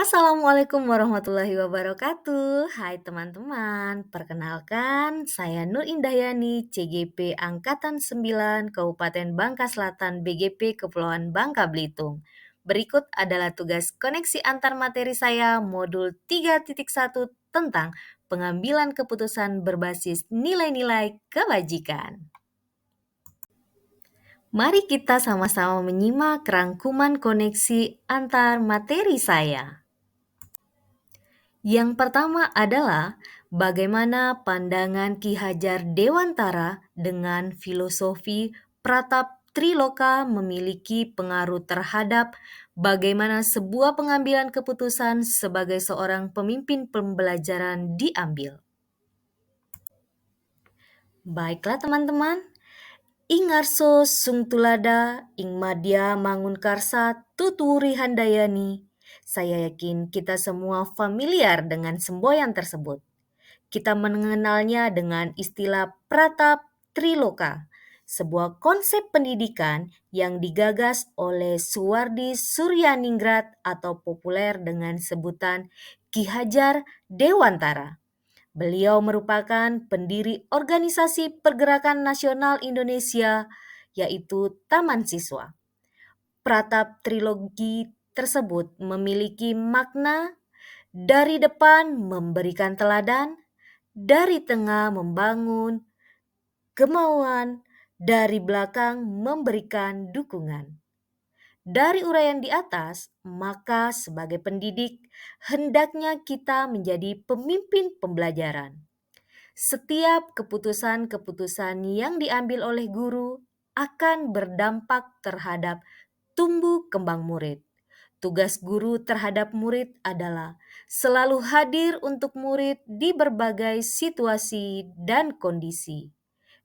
Assalamualaikum warahmatullahi wabarakatuh. Hai teman-teman, perkenalkan saya Nur Indahyani, CGP Angkatan 9, Kabupaten Bangka Selatan, BGP Kepulauan Bangka Belitung. Berikut adalah tugas koneksi antar materi saya modul 3.1 tentang pengambilan keputusan berbasis nilai-nilai kebajikan. Mari kita sama-sama menyimak rangkuman koneksi antar materi saya. Yang pertama adalah bagaimana pandangan Ki Hajar Dewantara dengan filosofi Pratap Triloka memiliki pengaruh terhadap bagaimana sebuah pengambilan keputusan sebagai seorang pemimpin pembelajaran diambil. Baiklah teman-teman, Ingarso sungtulada ing madya mangunkarsa tuturi handayani. Saya yakin kita semua familiar dengan semboyan tersebut. Kita mengenalnya dengan istilah Pratap Triloka, sebuah konsep pendidikan yang digagas oleh Suwardi Suryaningrat atau populer dengan sebutan Ki Hajar Dewantara. Beliau merupakan pendiri organisasi Pergerakan Nasional Indonesia, yaitu Taman Siswa. Pratap Trilogi tersebut memiliki makna dari depan memberikan teladan, dari tengah membangun kemauan, dari belakang memberikan dukungan. Dari uraian di atas, maka sebagai pendidik, hendaknya kita menjadi pemimpin pembelajaran. Setiap keputusan-keputusan yang diambil oleh guru akan berdampak terhadap tumbuh kembang murid. Tugas guru terhadap murid adalah selalu hadir untuk murid di berbagai situasi dan kondisi,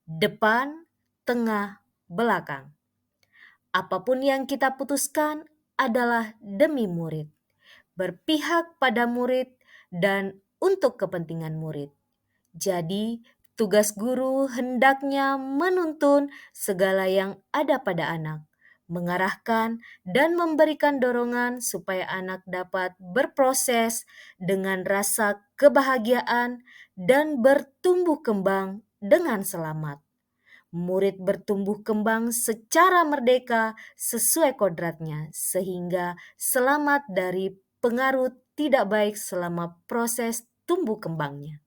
depan, tengah, belakang. Apapun yang kita putuskan adalah demi murid, berpihak pada murid, dan untuk kepentingan murid. Jadi, tugas guru hendaknya menuntun segala yang ada pada anak, mengarahkan dan memberikan dorongan supaya anak dapat berproses dengan rasa kebahagiaan dan bertumbuh kembang dengan selamat. Murid bertumbuh kembang secara merdeka sesuai kodratnya, sehingga selamat dari pengaruh tidak baik selama proses tumbuh kembangnya.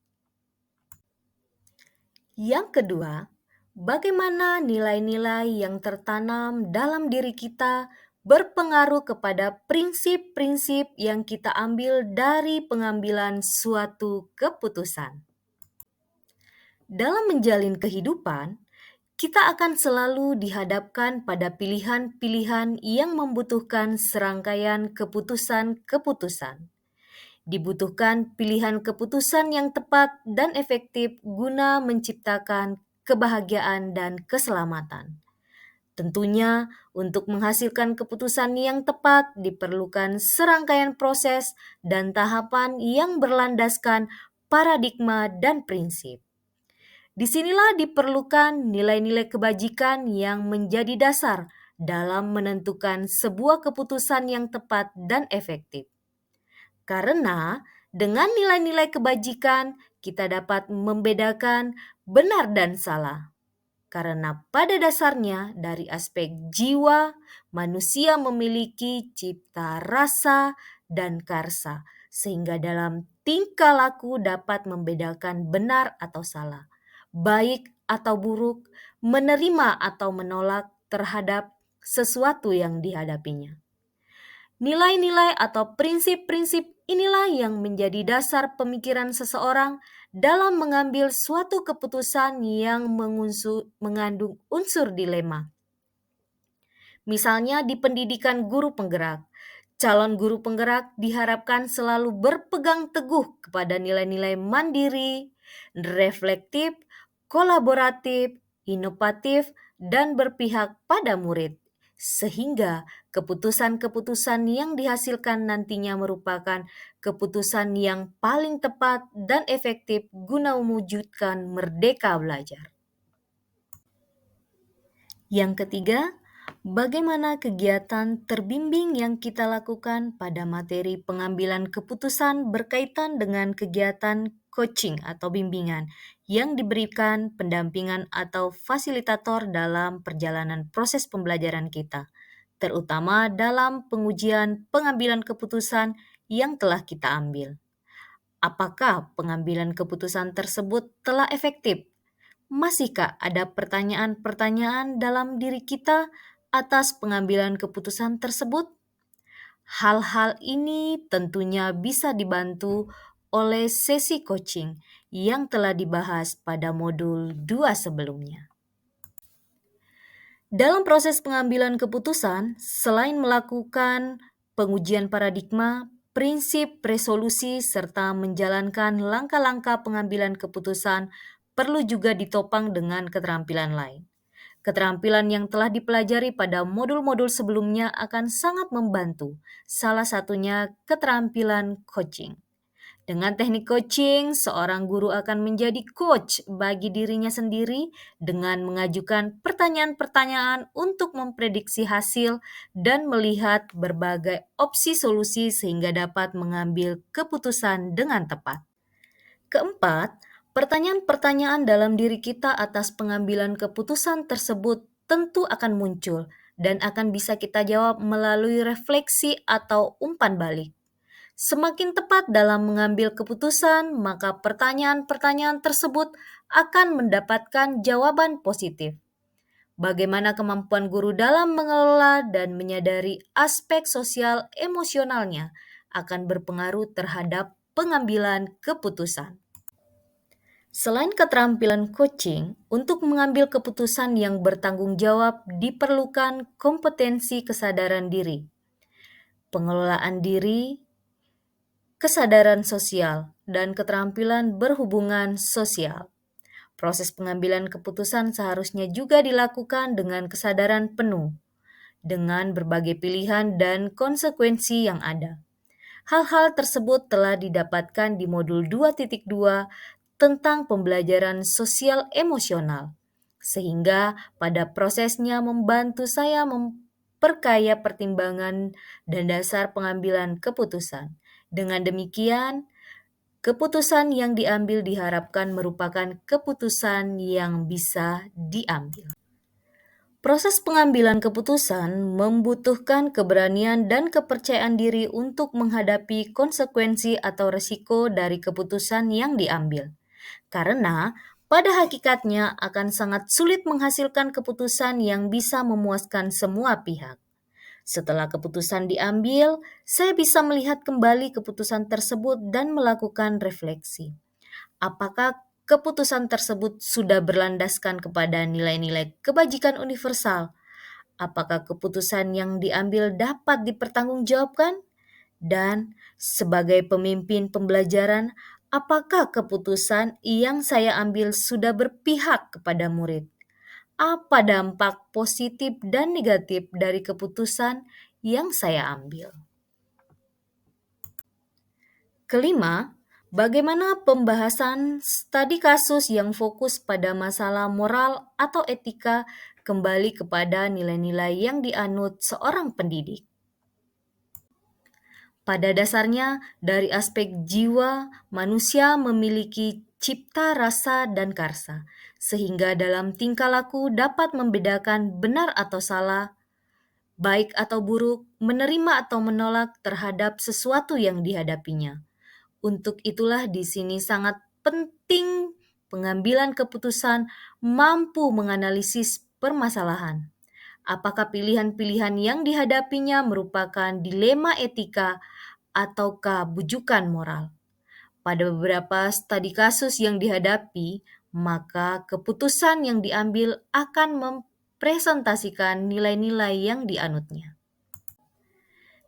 Yang kedua, bagaimana nilai-nilai yang tertanam dalam diri kita berpengaruh kepada prinsip-prinsip yang kita ambil dari pengambilan suatu keputusan. Dalam menjalin kehidupan, kita akan selalu dihadapkan pada pilihan-pilihan yang membutuhkan serangkaian keputusan-keputusan. Dibutuhkan pilihan keputusan yang tepat dan efektif guna menciptakan kebahagiaan dan keselamatan. Tentunya, untuk menghasilkan keputusan yang tepat diperlukan serangkaian proses dan tahapan yang berlandaskan paradigma dan prinsip. Disinilah diperlukan nilai-nilai kebajikan yang menjadi dasar dalam menentukan sebuah keputusan yang tepat dan efektif. Karena dengan nilai-nilai kebajikan, kita dapat membedakan benar dan salah. Karena pada dasarnya dari aspek jiwa, manusia memiliki cipta rasa dan karsa, sehingga dalam tingkah laku dapat membedakan benar atau salah, baik atau buruk, menerima atau menolak terhadap sesuatu yang dihadapinya. Nilai-nilai atau prinsip-prinsip inilah yang menjadi dasar pemikiran seseorang dalam mengambil suatu keputusan yang mengandung unsur dilema. Misalnya di pendidikan guru penggerak, calon guru penggerak diharapkan selalu berpegang teguh kepada nilai-nilai mandiri, reflektif, kolaboratif, inovatif, dan berpihak pada murid. Sehingga keputusan-keputusan yang dihasilkan nantinya merupakan keputusan yang paling tepat dan efektif guna mewujudkan merdeka belajar. Yang ketiga, Bagaimana kegiatan terbimbing yang kita lakukan pada materi pengambilan keputusan berkaitan dengan kegiatan coaching atau bimbingan yang diberikan pendampingan atau fasilitator dalam perjalanan proses pembelajaran kita, terutama dalam pengujian pengambilan keputusan yang telah kita ambil. Apakah pengambilan keputusan tersebut telah efektif? Masihkah ada pertanyaan-pertanyaan dalam diri kita atas pengambilan keputusan tersebut? Hal-hal ini tentunya bisa dibantu oleh sesi coaching yang telah dibahas pada modul 2 sebelumnya. Dalam proses pengambilan keputusan, selain melakukan pengujian paradigma, prinsip resolusi, serta menjalankan langkah-langkah pengambilan keputusan, perlu juga ditopang dengan keterampilan lain. Keterampilan yang telah dipelajari pada modul-modul sebelumnya akan sangat membantu, salah satunya keterampilan coaching. Dengan teknik coaching, seorang guru akan menjadi coach bagi dirinya sendiri dengan mengajukan pertanyaan-pertanyaan untuk memprediksi hasil dan melihat berbagai opsi solusi sehingga dapat mengambil keputusan dengan tepat. Keempat, pertanyaan-pertanyaan dalam diri kita atas pengambilan keputusan tersebut tentu akan muncul dan akan bisa kita jawab melalui refleksi atau umpan balik. Semakin tepat dalam mengambil keputusan, maka pertanyaan-pertanyaan tersebut akan mendapatkan jawaban positif. Bagaimana kemampuan guru dalam mengelola dan menyadari aspek sosial emosionalnya akan berpengaruh terhadap pengambilan keputusan. Selain keterampilan coaching, untuk mengambil keputusan yang bertanggung jawab diperlukan kompetensi kesadaran diri, pengelolaan diri, kesadaran sosial, dan keterampilan berhubungan sosial. Proses pengambilan keputusan seharusnya juga dilakukan dengan kesadaran penuh, dengan berbagai pilihan dan konsekuensi yang ada. Hal-hal tersebut telah didapatkan di modul 2.2 tentang pembelajaran sosial emosional, sehingga pada prosesnya membantu saya memperkaya pertimbangan dan dasar pengambilan keputusan. Dengan demikian, keputusan yang diambil diharapkan merupakan keputusan yang bisa diambil. Proses pengambilan keputusan membutuhkan keberanian dan kepercayaan diri untuk menghadapi konsekuensi atau risiko dari keputusan yang diambil. Karena pada hakikatnya akan sangat sulit menghasilkan keputusan yang bisa memuaskan semua pihak. Setelah keputusan diambil, saya bisa melihat kembali keputusan tersebut dan melakukan refleksi. Apakah keputusan tersebut sudah berlandaskan kepada nilai-nilai kebajikan universal? Apakah keputusan yang diambil dapat dipertanggungjawabkan? Dan sebagai pemimpin pembelajaran, apakah keputusan yang saya ambil sudah berpihak kepada murid? Apa dampak positif dan negatif dari keputusan yang saya ambil? Kelima, bagaimana pembahasan studi kasus yang fokus pada masalah moral atau etika kembali kepada nilai-nilai yang dianut seorang pendidik. Pada dasarnya, dari aspek jiwa, manusia memiliki cipta rasa dan karsa, sehingga dalam tingkah laku dapat membedakan benar atau salah, baik atau buruk, menerima atau menolak terhadap sesuatu yang dihadapinya. Untuk itulah di sini sangat penting pengambilan keputusan mampu menganalisis permasalahan. Apakah pilihan-pilihan yang dihadapinya merupakan dilema etika ataukah bujukan moral? Pada beberapa studi kasus yang dihadapi, maka keputusan yang diambil akan mempresentasikan nilai-nilai yang dianutnya.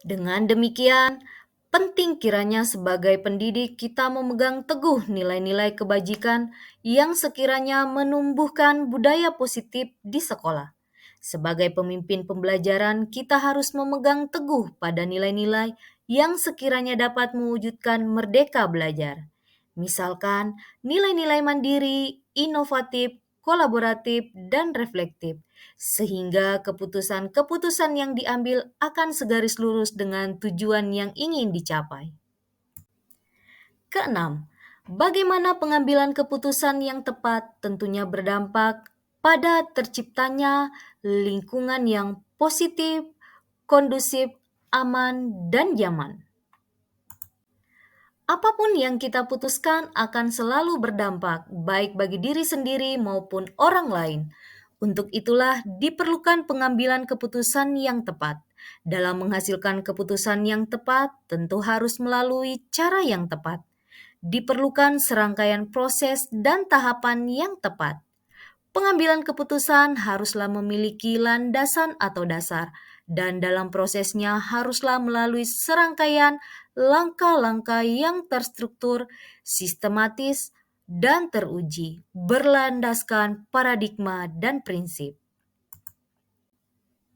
Dengan demikian, penting kiranya sebagai pendidik kita memegang teguh nilai-nilai kebajikan yang sekiranya menumbuhkan budaya positif di sekolah. Sebagai pemimpin pembelajaran, kita harus memegang teguh pada nilai-nilai yang sekiranya dapat mewujudkan merdeka belajar. Misalkan, nilai-nilai mandiri, inovatif, kolaboratif, dan reflektif, sehingga keputusan-keputusan yang diambil akan segaris lurus dengan tujuan yang ingin dicapai. Keenam, bagaimana pengambilan keputusan yang tepat tentunya berdampak pada terciptanya lingkungan yang positif, kondusif, aman, dan nyaman. Apapun yang kita putuskan akan selalu berdampak, baik bagi diri sendiri maupun orang lain. Untuk itulah diperlukan pengambilan keputusan yang tepat. Dalam menghasilkan keputusan yang tepat, tentu harus melalui cara yang tepat. Diperlukan serangkaian proses dan tahapan yang tepat. Pengambilan keputusan haruslah memiliki landasan atau dasar, dan dalam prosesnya haruslah melalui serangkaian langkah-langkah yang terstruktur, sistematis, dan teruji, berlandaskan paradigma dan prinsip.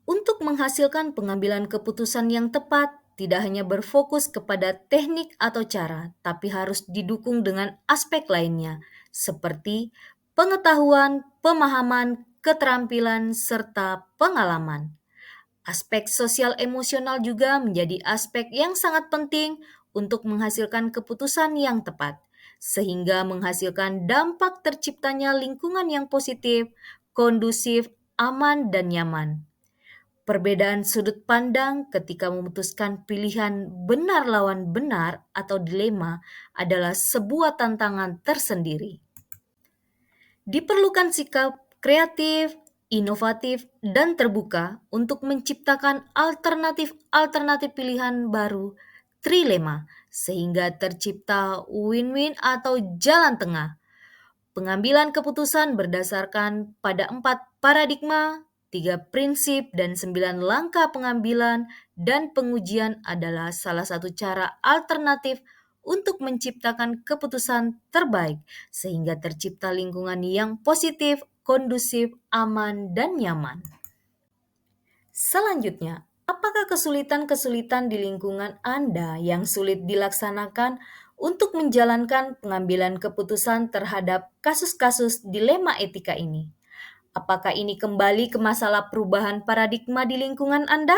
Untuk menghasilkan pengambilan keputusan yang tepat, tidak hanya berfokus kepada teknik atau cara, tapi harus didukung dengan aspek lainnya, seperti pengetahuan, pemahaman, keterampilan, serta pengalaman. Aspek sosial emosional juga menjadi aspek yang sangat penting untuk menghasilkan keputusan yang tepat, sehingga menghasilkan dampak terciptanya lingkungan yang positif, kondusif, aman, dan nyaman. Perbedaan sudut pandang ketika memutuskan pilihan benar lawan benar atau dilema adalah sebuah tantangan tersendiri. Diperlukan sikap kreatif, inovatif, dan terbuka untuk menciptakan alternatif-alternatif pilihan baru, trilema, sehingga tercipta win-win atau jalan tengah. Pengambilan keputusan berdasarkan pada 4 paradigma, 3 prinsip, dan 9 langkah pengambilan dan pengujian adalah salah satu cara alternatif untuk menciptakan keputusan terbaik sehingga tercipta lingkungan yang positif, kondusif, aman, dan nyaman. Selanjutnya, apakah kesulitan-kesulitan di lingkungan Anda yang sulit dilaksanakan untuk menjalankan pengambilan keputusan terhadap kasus-kasus dilema etika ini? Apakah ini kembali ke masalah perubahan paradigma di lingkungan Anda?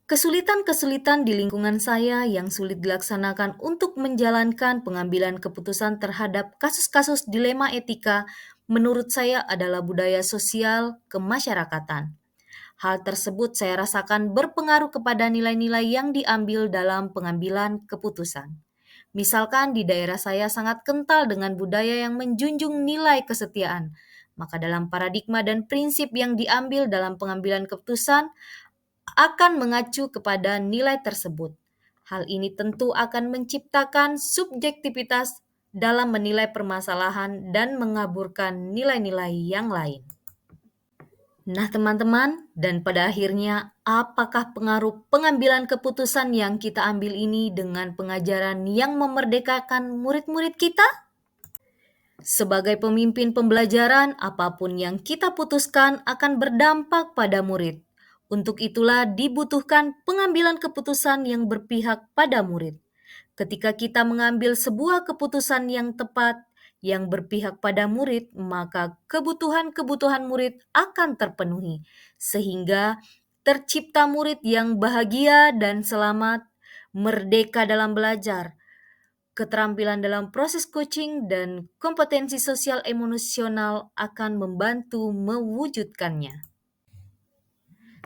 Kesulitan-kesulitan di lingkungan saya yang sulit dilaksanakan untuk menjalankan pengambilan keputusan terhadap kasus-kasus dilema etika menurut saya adalah budaya sosial kemasyarakatan. Hal tersebut saya rasakan berpengaruh kepada nilai-nilai yang diambil dalam pengambilan keputusan. Misalkan di daerah saya sangat kental dengan budaya yang menjunjung nilai kesetiaan, maka dalam paradigma dan prinsip yang diambil dalam pengambilan keputusan akan mengacu kepada nilai tersebut. Hal ini tentu akan menciptakan subjektivitas dalam menilai permasalahan dan mengaburkan nilai-nilai yang lain. Nah, teman-teman, dan pada akhirnya, apakah pengaruh pengambilan keputusan yang kita ambil ini dengan pengajaran yang memerdekakan murid-murid kita? Sebagai pemimpin pembelajaran, apapun yang kita putuskan akan berdampak pada murid. Untuk itulah dibutuhkan pengambilan keputusan yang berpihak pada murid. Ketika kita mengambil sebuah keputusan yang tepat, yang berpihak pada murid, maka kebutuhan-kebutuhan murid akan terpenuhi, sehingga tercipta murid yang bahagia dan selamat, merdeka dalam belajar, keterampilan dalam proses coaching, dan kompetensi sosial emosional akan membantu mewujudkannya.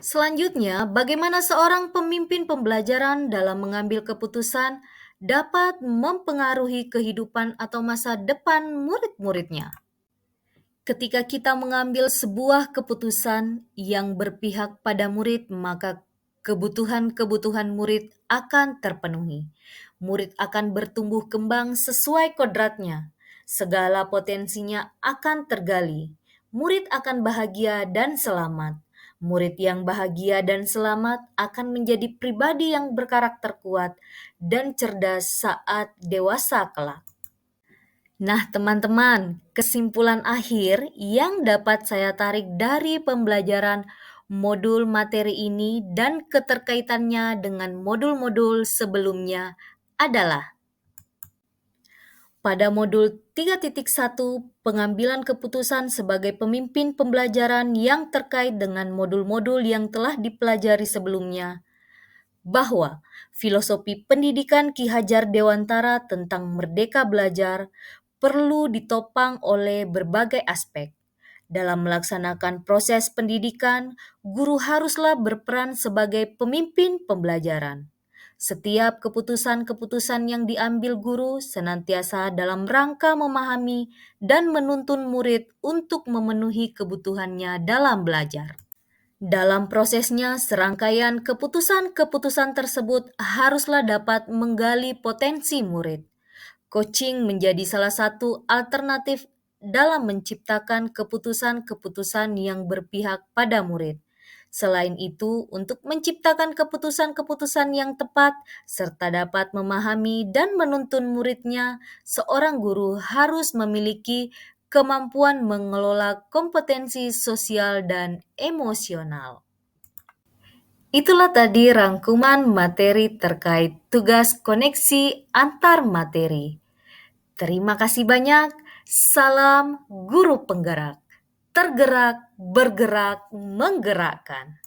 Selanjutnya, bagaimana seorang pemimpin pembelajaran dalam mengambil keputusan dapat mempengaruhi kehidupan atau masa depan murid-muridnya. Ketika kita mengambil sebuah keputusan yang berpihak pada murid, maka kebutuhan-kebutuhan murid akan terpenuhi. Murid akan bertumbuh kembang sesuai kodratnya. Segala potensinya akan tergali. Murid akan bahagia dan selamat. Murid yang bahagia dan selamat akan menjadi pribadi yang berkarakter kuat dan cerdas saat dewasa kelak. Nah, teman-teman, kesimpulan akhir yang dapat saya tarik dari pembelajaran modul materi ini dan keterkaitannya dengan modul-modul sebelumnya adalah Pada modul 3.1, pengambilan keputusan sebagai pemimpin pembelajaran yang terkait dengan modul-modul yang telah dipelajari sebelumnya, bahwa filosofi pendidikan Ki Hajar Dewantara tentang merdeka belajar perlu ditopang oleh berbagai aspek. Dalam melaksanakan proses pendidikan, guru haruslah berperan sebagai pemimpin pembelajaran. Setiap keputusan-keputusan yang diambil guru senantiasa dalam rangka memahami dan menuntun murid untuk memenuhi kebutuhannya dalam belajar. Dalam prosesnya, serangkaian keputusan-keputusan tersebut haruslah dapat menggali potensi murid. Coaching menjadi salah satu alternatif dalam menciptakan keputusan-keputusan yang berpihak pada murid. Selain itu, untuk menciptakan keputusan-keputusan yang tepat serta dapat memahami dan menuntun muridnya, seorang guru harus memiliki kemampuan mengelola kompetensi sosial dan emosional. Itulah tadi rangkuman materi terkait tugas koneksi antar materi. Terima kasih banyak. Salam guru penggerak. Tergerak, bergerak, menggerakkan.